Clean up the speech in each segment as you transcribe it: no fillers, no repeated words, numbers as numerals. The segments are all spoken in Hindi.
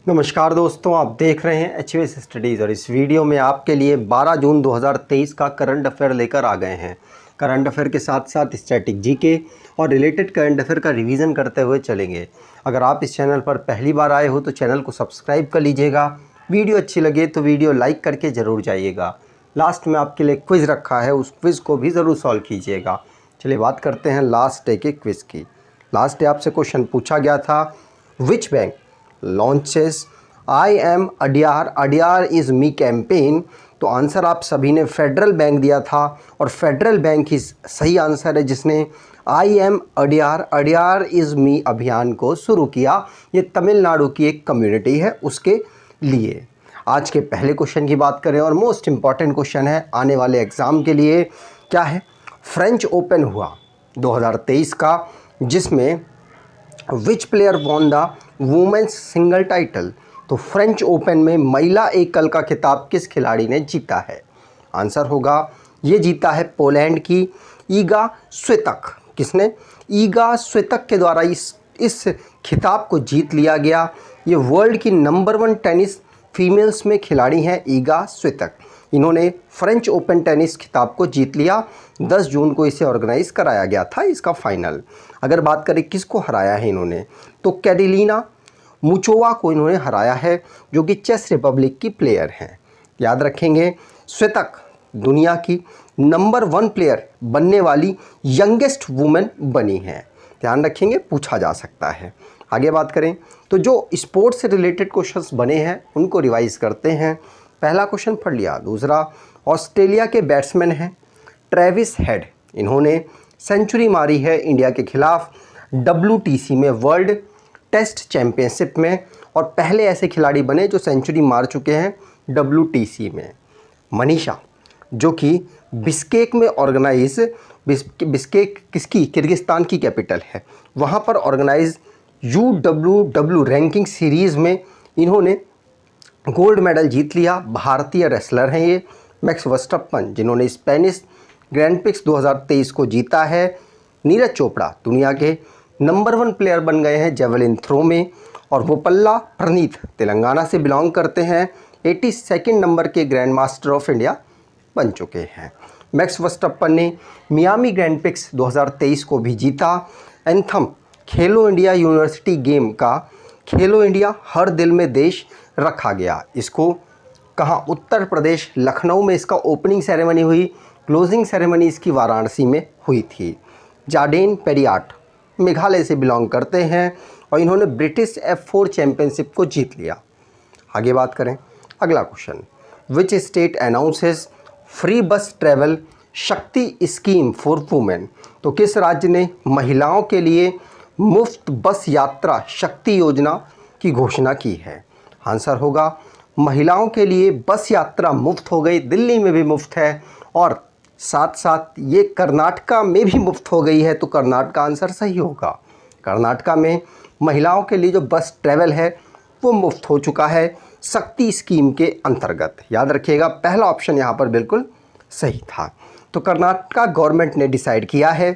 नमस्कार दोस्तों, आप देख रहे हैं एचवीएस स्टडीज़ और इस वीडियो में आपके लिए 12 जून 2023 का करंट अफेयर लेकर आ गए हैं। करंट अफेयर के साथ साथ स्टैटिक जीके और रिलेटेड करंट अफेयर का रिवीजन करते हुए चलेंगे। अगर आप इस चैनल पर पहली बार आए हो तो चैनल को सब्सक्राइब कर लीजिएगा। वीडियो अच्छी लगे तो वीडियो लाइक करके ज़रूर जाइएगा। लास्ट में आपके लिए क्विज़ रखा है, उस क्विज़ को भी ज़रूर सॉल्व कीजिएगा। चलिए बात करते हैं लास्ट डे के क्विज़ की। लास्ट डे आपसे क्वेश्चन पूछा गया था, which bank launches I am Adyar Adyar is me campaign. तो आंसर आप सभी ने फेडरल बैंक दिया था और फेडरल बैंक ही सही आंसर है जिसने I am Adyar Adyar is me अभियान को शुरू किया। ये तमिलनाडु की एक कम्युनिटी है, उसके लिए। आज के पहले क्वेश्चन की बात करें और मोस्ट इम्पॉर्टेंट क्वेश्चन है आने वाले एग्ज़ाम के लिए। क्या है? फ्रेंच ओपन हुआ 2023 का, जिसमें which player won the women's single title. तो फ्रेंच ओपन में महिला एकल का खिताब किस खिलाड़ी ने जीता है? आंसर होगा, ये जीता है पोलैंड की ईगा स्वितक। किसने? ईगा स्वितक के द्वारा इस खिताब को जीत लिया गया। ये वर्ल्ड की नंबर 1 टेनिस फीमेल्स में खिलाड़ी हैं ईगा स्वितक। इन्होंने फ्रेंच ओपन टेनिस खिताब को जीत लिया। 10 जून को इसे ऑर्गेनाइज कराया गया था, इसका फाइनल। अगर बात करें किसको हराया है इन्होंने, तो कैरोलिना मुचोवा को इन्होंने हराया है, जो कि चेस रिपब्लिक की प्लेयर हैं। याद रखेंगे, स्वितक दुनिया की नंबर 1 प्लेयर बनने वाली यंगेस्ट वुमेन बनी हैं। ध्यान रखेंगे, पूछा जा सकता है। आगे बात करें तो जो स्पोर्ट्स से रिलेटेड क्वेश्चंस बने हैं उनको रिवाइज करते हैं। पहला क्वेश्चन पढ़ लिया। दूसरा, ऑस्ट्रेलिया के बैट्समैन हैं ट्रेविस हेड। इन्होंने सेंचुरी मारी है इंडिया के खिलाफ WTC में, वर्ल्ड टेस्ट चैंपियनशिप में, और पहले ऐसे खिलाड़ी बने जो सेंचुरी मार चुके हैं WTC में। मनीषा, जो कि बिश्केक में ऑर्गेनाइज, बिश्केक किसकी? किर्गिस्तान की कैपिटल है, वहाँ पर ऑर्गेनाइज UWW रैंकिंग सीरीज़ में इन्होंने गोल्ड मेडल जीत लिया। भारतीय रेसलर हैं ये। मैक्स वर्स्टप्पन, जिन्होंने स्पेनिश ग्रैंड प्रिक्स 2023 को जीता है। नीरज चोपड़ा दुनिया के नंबर 1 प्लेयर बन गए हैं जेवलिन थ्रो में। और बोपल्ला प्रणीत तेलंगाना से बिलोंग करते हैं, 82 नंबर के ग्रैंड मास्टर ऑफ इंडिया बन चुके हैं। मैक्स वर्स्टप्पन ने मियामी ग्रैंड प्रिक्स 2023 को भी जीता। एंथम खेलो इंडिया यूनिवर्सिटी गेम का खेलो इंडिया हर दिल में देश रखा गया। इसको कहाँ? उत्तर प्रदेश लखनऊ में इसका ओपनिंग सेरेमनी हुई। क्लोजिंग सेरेमनी इसकी वाराणसी में हुई थी। जार्डेन पेरियाट मेघालय से बिलोंग करते हैं और इन्होंने ब्रिटिश F4 चैंपियनशिप को जीत लिया। आगे बात करें, अगला question, which state announces free बस ट्रैवल शक्ति स्कीम फॉर वुमेन। तो किस राज्य ने महिलाओं के लिए मुफ्त बस यात्रा शक्ति योजना की घोषणा की है? आंसर होगा, महिलाओं के लिए बस यात्रा मुफ्त हो गई। दिल्ली में भी मुफ्त है और साथ साथ ये कर्नाटका में भी मुफ्त हो गई है, तो कर्नाटका आंसर सही होगा। कर्नाटका में महिलाओं के लिए जो बस ट्रैवल है वो मुफ्त हो चुका है शक्ति स्कीम के अंतर्गत। याद रखिएगा, पहला ऑप्शन यहाँ पर बिल्कुल सही था। तो कर्नाटका गवर्नमेंट ने डिसाइड किया है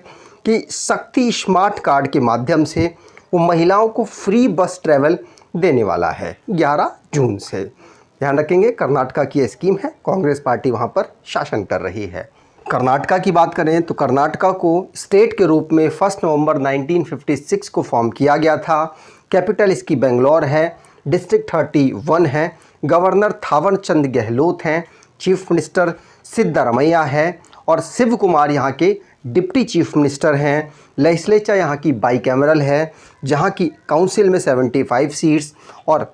कि शक्ति स्मार्ट कार्ड के माध्यम से वो महिलाओं को फ्री बस ट्रैवल देने वाला है 11 जून से। ध्यान रखेंगे, कर्नाटका की स्कीम है, कांग्रेस पार्टी वहाँ पर शासन कर रही है। कर्नाटका की बात करें तो कर्नाटका को स्टेट के रूप में 1 नवंबर 1956 को फॉर्म किया गया था। कैपिटल इसकी बेंगलोर है। डिस्ट्रिक्ट 31 है। गवर्नर थावर चंद गहलोत हैं। चीफ मिनिस्टर सिद्धारमैया है और शिव कुमार यहाँ के डिप्टी चीफ मिनिस्टर हैं। लेजिस्लेचर यहाँ की बाईकैमरल है, जहाँ की काउंसिल में 75 सीट्स और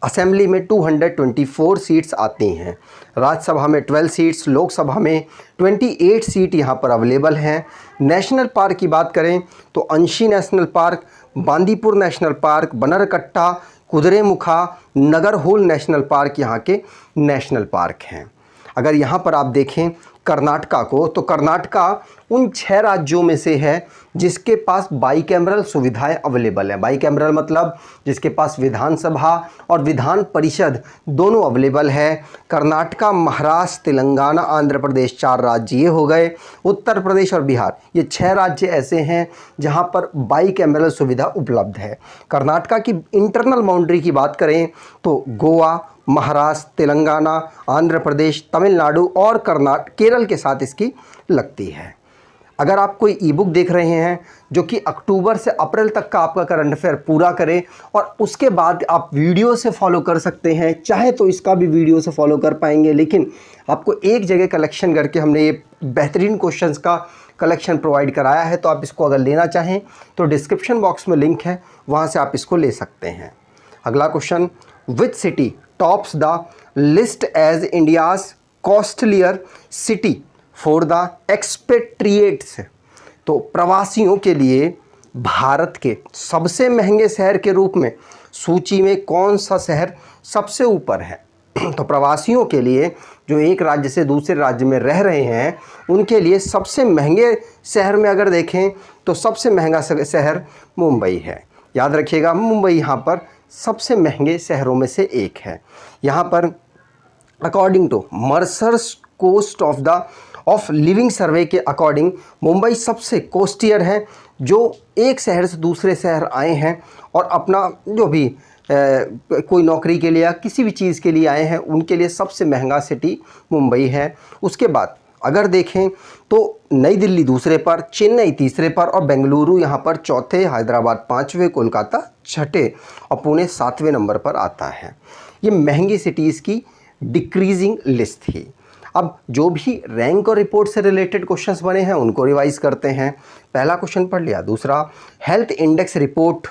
असेंबली में 224 सीट्स आती हैं। राज्यसभा में 12 सीट्स, लोकसभा में 28 सीट यहाँ पर अवेलेबल हैं। नेशनल पार्क की बात करें तो Anshi national park, Bandipur national park, Bannerghatta, Kudremukha, Nagarhole national park यहाँ के नेशनल पार्क हैं। अगर यहाँ पर आप देखें कर्नाटका को, तो कर्नाटका उन 6 राज्यों में से है जिसके पास बाईकैमरल सुविधाएं अवेलेबल हैं। बाईकैमरल मतलब जिसके पास विधानसभा और विधान परिषद दोनों अवेलेबल है। कर्नाटका, महाराष्ट्र, तेलंगाना, आंध्र प्रदेश 4 राज्य ये हो गए। उत्तर प्रदेश और बिहार ये 6 राज्य ऐसे हैं जहां पर बाईकैमरल सुविधा उपलब्ध है। कर्नाटका की इंटरनल बाउंड्री की बात करें तो गोवा, महाराष्ट्र, तेलंगाना, आंध्र प्रदेश, तमिलनाडु और केरल के साथ इसकी लगती है। अगर आप कोई ई बुक देख रहे हैं जो कि अक्टूबर से अप्रैल तक का आपका करंट अफेयर पूरा करे और उसके बाद आप वीडियो से फॉलो कर सकते हैं, चाहे तो इसका भी वीडियो से फॉलो कर पाएंगे, लेकिन आपको एक जगह कलेक्शन करके हमने ये बेहतरीन क्वेश्चंस का कलेक्शन प्रोवाइड कराया है। तो आप इसको अगर लेना चाहें तो डिस्क्रिप्शन बॉक्स में लिंक है, वहाँ से आप इसको ले सकते हैं। अगला question, which city tops the list as India's costlier city for the expatriates. तो प्रवासियों के लिए भारत के सबसे महंगे शहर के रूप में सूची में कौन सा शहर सबसे ऊपर है? तो प्रवासियों के लिए जो एक राज्य से दूसरे राज्य में रह रहे हैं उनके लिए सबसे महंगे शहर में अगर देखें तो सबसे महंगा शहर मुंबई है। याद रखिएगा, मुंबई यहाँ पर सबसे महंगे शहरों में से एक है। यहाँ पर according to Mercer's cost of living survey के अकॉर्डिंग मुंबई सबसे कोस्टियर है। जो एक शहर से दूसरे शहर आए हैं और अपना जो भी कोई नौकरी के लिए या किसी भी चीज़ के लिए आए हैं उनके लिए सबसे महंगा सिटी मुंबई है। उसके बाद अगर देखें तो नई दिल्ली दूसरे पर, चेन्नई तीसरे पर और बेंगलुरु यहाँ पर चौथे, हैदराबाद 5वें, कोलकाता 6ठे और पुणे 7वें नंबर पर आता है। ये महंगी सिटीज़ की डिक्रीजिंग लिस्ट थी। अब जो भी रैंक और रिपोर्ट से रिलेटेड क्वेश्चंस बने हैं उनको रिवाइज करते हैं। पहला क्वेश्चन पढ़ लिया। दूसरा, health index report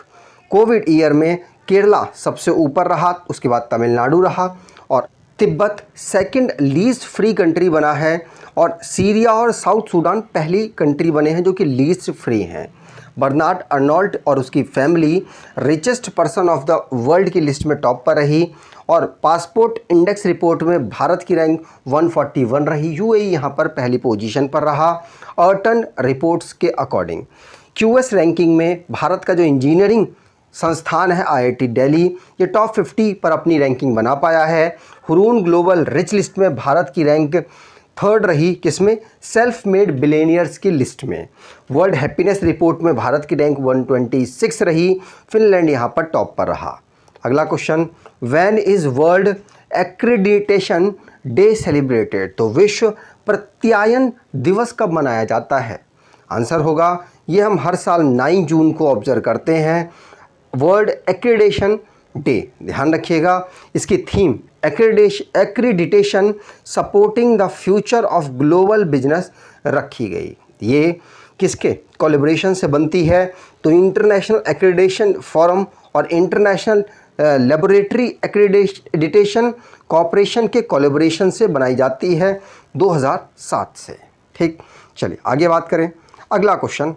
Covid year में केरला सबसे ऊपर रहा, उसके बाद तमिलनाडु रहा और Tibet second least free country बना है और सीरिया और साउथ सूडान पहली कंट्री बने हैं जो कि लीस्ट फ्री हैं। बर्नार्ड अर्नोल्ट और उसकी family richest person of the world की लिस्ट में टॉप पर रही और पासपोर्ट इंडेक्स रिपोर्ट में भारत की रैंक 141 रही। यूएई यहाँ पर पहली पोजीशन पर रहा। अर्टन रिपोर्ट्स के अकॉर्डिंग क्यूएस रैंकिंग में भारत का जो इंजीनियरिंग संस्थान है आईआईटी दिल्ली, ये टॉप 50 पर अपनी रैंकिंग बना पाया है। हुरून ग्लोबल रिच लिस्ट में भारत की रैंक 3rd रही, किसमें? सेल्फ मेड बिलियनियर्स की लिस्ट में। वर्ल्ड हैप्पीनेस रिपोर्ट में भारत की रैंक 126 रही। फिनलैंड यहाँ पर टॉप पर रहा। अगला question, when is world accreditation day celebrated? तो विश्व प्रत्यायन दिवस कब मनाया जाता है? आंसर होगा, ये हम हर साल 9 जून को ऑब्जर्व करते हैं, वर्ल्ड एक्रीडिटेशन डे। ध्यान रखिएगा, इसकी theme accreditation supporting the future of global business रखी गई। ये किसके कोलैबोरेशन से बनती है? तो इंटरनेशनल एक्रीडिटेशन फोरम और इंटरनेशनल लेबोरेटरी एक्रीडिटेशन कॉरपोरेशन के कोलैबोरेशन से बनाई जाती है 2007 से। ठीक, चलिए आगे बात करें। अगला question,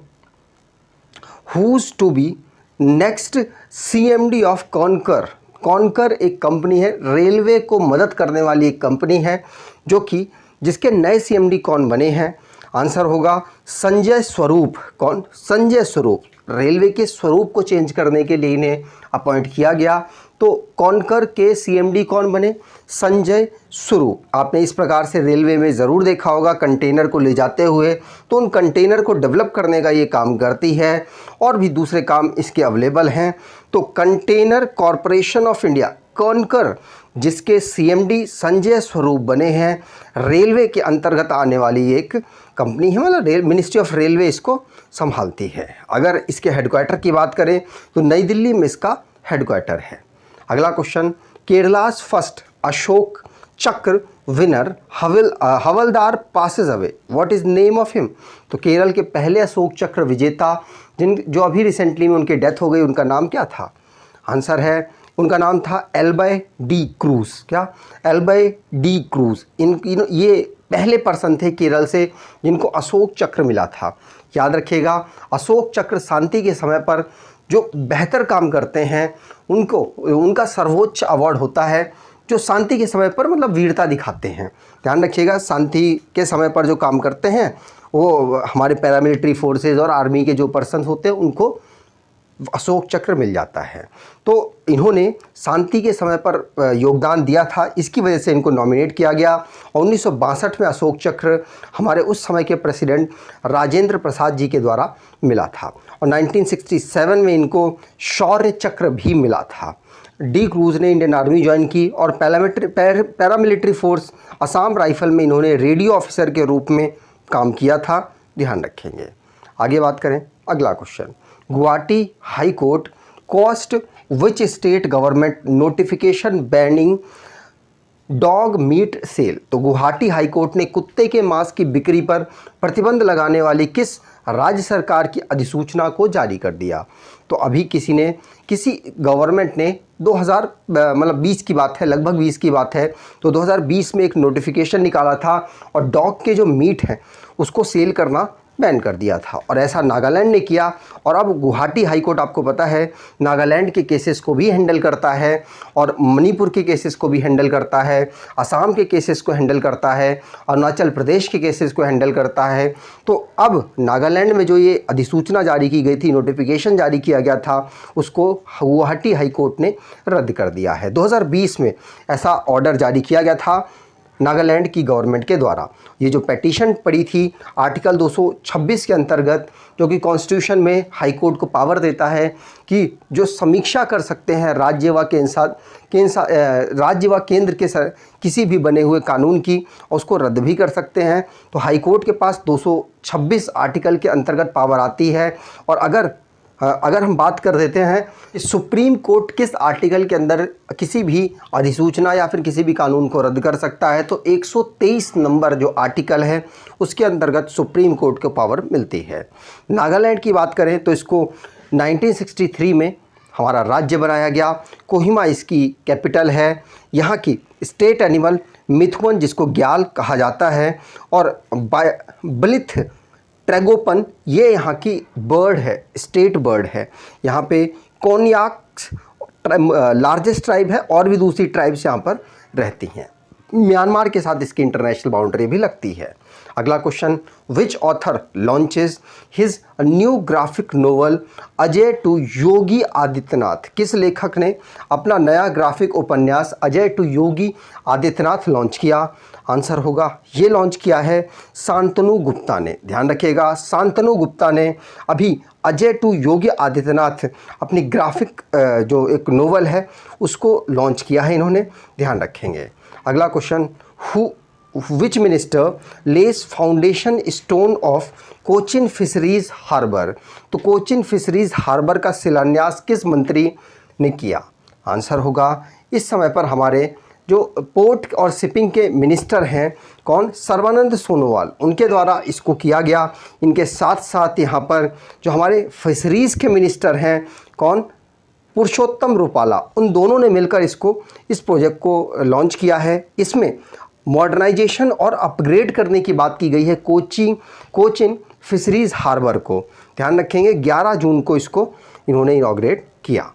who's to be next CMD of CONCOR? CONCOR एक कंपनी है, रेलवे को मदद करने वाली एक कंपनी है, जो कि जिसके नए CMD कौन बने हैं? आंसर होगा संजय स्वरूप। कौन? संजय स्वरूप। रेलवे के स्वरूप को चेंज करने के लिए इन्हें अपॉइंट किया गया। तो कॉन्कर के CMD कौन बने? संजय स्वरूप। आपने इस प्रकार से रेलवे में ज़रूर देखा होगा कंटेनर को ले जाते हुए, तो उन कंटेनर को डेवलप करने का ये काम करती है और भी दूसरे काम इसके अवेलेबल हैं। तो container corporation of India conquer, जिसके CMD संजय स्वरूप बने हैं, रेलवे के अंतर्गत आने वाली एक कंपनी है, मतलब मिनिस्ट्री ऑफ रेलवे इसको संभालती है। अगर इसके हेडक्वार्टर की बात करें तो नई दिल्ली में इसका हेडक्वार्टर है। अगला क्वेश्चन, केरलास फर्स्ट अशोक चक्र winner havildar passes away, what is name of him? तो केरल के पहले अशोक चक्र विजेता जो अभी रिसेंटली में उनकी डेथ हो गई, उनका नाम क्या था? आंसर है, उनका नाम था एल्बय डी क्रूज। क्या? एल्बय डी क्रूज। ये पहले पर्सन थे केरल से जिनको अशोक चक्र मिला था। याद रखिएगा, अशोक चक्र शांति के समय पर जो बेहतर काम करते हैं उनका सर्वोच्च अवार्ड होता है जो शांति के समय पर मतलब वीरता दिखाते हैं। ध्यान रखिएगा, शांति के समय पर जो काम करते हैं वो हमारे पैरामिलिट्री फोर्सेस और आर्मी के जो पर्सन्स होते हैं उनको अशोक चक्र मिल जाता है। तो इन्होंने शांति के समय पर योगदान दिया था, इसकी वजह से इनको नॉमिनेट किया गया। और 1962 में अशोक चक्र हमारे उस समय के प्रेसिडेंट राजेंद्र प्रसाद जी के द्वारा मिला था। और 1967 में इनको शौर्य चक्र भी मिला था। डी क्रूज ने इंडियन आर्मी ज्वाइन की और पैरामिलिट्री फोर्स असम राइफल में इन्होंने रेडियो ऑफिसर के रूप में काम किया था। ध्यान रखेंगे। आगे बात करें, अगला question, Guwahati high court quashed which state government notification banning dog meat sale. तो गुवाहाटी हाई कोर्ट ने कुत्ते के मांस की बिक्री पर प्रतिबंध लगाने वाली किस राज्य सरकार की अधिसूचना को जारी कर दिया। तो अभी किसी गवर्नमेंट ने 2020 की बात है, लगभग 20 की बात है, तो 2020 में एक नोटिफिकेशन निकाला था और डॉग के जो मीट हैं उसको सेल करना बैन कर दिया था। और ऐसा नागालैंड ने किया। और अब गुवाहाटी हाई कोर्ट आपको पता है नागालैंड के केसेस को भी हैंडल करता है और मणिपुर के केसेस को भी हैंडल करता है, असम के केसेस को हैंडल करता है, अरुणाचल प्रदेश के केसेस को हैंडल करता है। तो अब नागालैंड में जो ये अधिसूचना जारी की गई थी, नोटिफिकेशन जारी किया गया था, उसको गुवाहाटी हाई कोर्ट ने रद्द कर दिया है। 2020 में ऐसा ऑर्डर जारी किया गया था नागालैंड की गवर्नमेंट के द्वारा। ये जो पेटिशन पड़ी थी आर्टिकल 226 के अंतर्गत, जो कि कॉन्स्टिट्यूशन में हाई कोर्ट को पावर देता है कि जो समीक्षा कर सकते हैं राज्य व केंद्र के किसी भी बने हुए कानून की, उसको रद्द भी कर सकते हैं। तो हाई कोर्ट के पास 226 आर्टिकल के अंतर्गत पावर आती है। और अगर हम बात कर देते हैं कि सुप्रीम कोर्ट किस आर्टिकल के अंदर किसी भी अधिसूचना या फिर किसी भी कानून को रद्द कर सकता है, तो 123 नंबर जो आर्टिकल है उसके अंतर्गत सुप्रीम कोर्ट को पावर मिलती है। नागालैंड की बात करें तो इसको 1963 में हमारा राज्य बनाया गया। कोहिमा इसकी कैपिटल है। यहाँ की स्टेट एनिमल मिथुअन, जिसको ग्याल कहा जाता है, और बलिथ ट्रैगोपन ये यहाँ की बर्ड है, स्टेट बर्ड है। यहाँ पे कोन्याक्स लार्जेस्ट ट्राइब है और भी दूसरी ट्राइब्स यहाँ पर रहती हैं। म्यांमार के साथ इसकी इंटरनेशनल बाउंड्री भी लगती है। अगला question, which author launches his new graphic novel Ajay to Yogi Adityanath. किस लेखक ने अपना नया ग्राफिक उपन्यास अजय टू योगी आदित्यनाथ लॉन्च किया। आंसर होगा ये लॉन्च किया है शांतनु गुप्ता ने। ध्यान रखिएगा, शांतनु गुप्ता ने अभी अजय टू योगी आदित्यनाथ अपनी ग्राफिक जो एक नोवेल है उसको लॉन्च किया है इन्होंने। ध्यान रखेंगे। अगला question, which minister lays foundation stone of Cochin fisheries harbour. तो कोचिन फिशरीज हार्बर का शिलान्यास किस मंत्री ने किया। आंसर होगा इस समय पर हमारे जो पोर्ट और शिपिंग के मिनिस्टर हैं, कौन, सर्बानंद सोनोवाल, उनके द्वारा इसको किया गया। इनके साथ साथ यहाँ पर जो हमारे फिशरीज़ के मिनिस्टर हैं, कौन, पुरुषोत्तम रुपाला, उन दोनों ने मिलकर इस प्रोजेक्ट को लॉन्च किया है। इसमें मॉडर्नाइजेशन और अपग्रेड करने की बात की गई है कोचिन फिशरीज़ हार्बर को। ध्यान रखेंगे 11 जून को इसको इन्होंने इनॉग्रेट किया।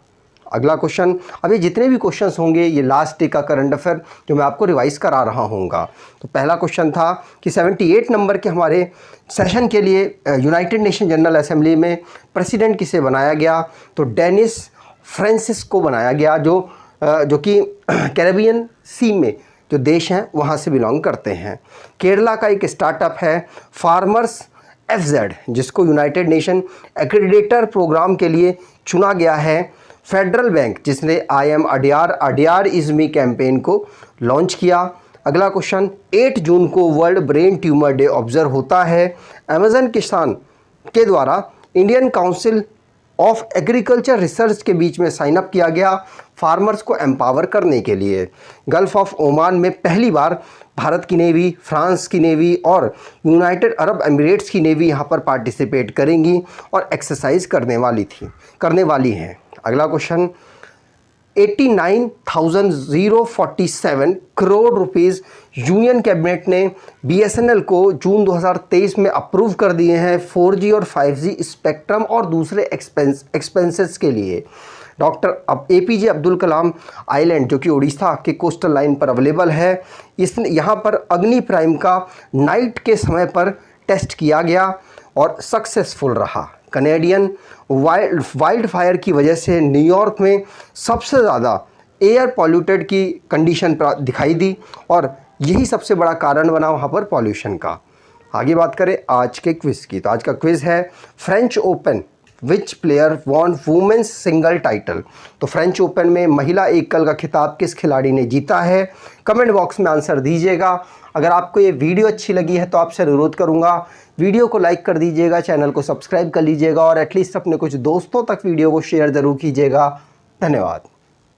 अगला क्वेश्चन, अभी जितने भी क्वेश्चंस होंगे ये लास्ट डे का करंट अफेयर जो मैं आपको रिवाइज करा रहा हूँगा। तो पहला क्वेश्चन था कि 78 नंबर के हमारे सेशन के लिए यूनाइटेड नेशन जनरल असेंबली में प्रेसिडेंट किसे बनाया गया। तो डेनिस फ्रांसिस को बनाया गया, जो कि कैरेबियन सी में जो देश हैं वहाँ से बिलोंग करते हैं। केरला का एक स्टार्टअप है फार्मर्स FZ, जिसको यूनाइटेड नेशन एक्रेडिटेटर प्रोग्राम के लिए चुना गया है। फेडरल बैंक, जिसने I am Adyar is me campaign को लॉन्च किया। अगला क्वेश्चन, 8 जून को world brain tumour day observe होता है। अमेजन किसान के द्वारा Indian council of agriculture research के बीच में साइन अप किया गया फार्मर्स को एम्पावर करने के लिए। गल्फ ऑफ ओमान में पहली बार भारत की नेवी, फ्रांस की नेवी और यूनाइटेड अरब एमिरेट्स की नेवी यहाँ पर पार्टिसिपेट करेंगी और एक्सरसाइज करने वाली हैं। अगला question, 89,047 crore rupees union cabinet ने BSNL को जून 2023 में अप्रूव कर दिए हैं 4G और 5G स्पेक्ट्रम और दूसरे एक्सपेंसेस के लिए। डॉक्टर अब APJ अब्दुल कलाम आइलैंड जो कि उड़ीसा के कोस्टल लाइन पर अवेलेबल है, यहाँ पर अग्नि प्राइम का नाइट के समय पर टेस्ट किया गया और सक्सेसफुल रहा। कनेडियन वाइल्ड फायर की वजह से न्यूयॉर्क में सबसे ज़्यादा एयर पॉल्यूटेड की कंडीशन दिखाई दी और यही सबसे बड़ा कारण बना वहाँ पर पॉल्यूशन का। आगे बात करें आज के क्विज़ की, तो आज का क्विज़ है French Open which player won women's single title. तो फ्रेंच ओपन में महिला एकल का खिताब किस खिलाड़ी ने जीता है? कमेंट बॉक्स में आंसर दीजिएगा। अगर आपको ये वीडियो अच्छी लगी है तो आपसे अनुरोध करूंगा वीडियो को लाइक कर दीजिएगा, चैनल को सब्सक्राइब कर लीजिएगा और एटलीस्ट अपने कुछ दोस्तों तक वीडियो को शेयर ज़रूर कीजिएगा। धन्यवाद।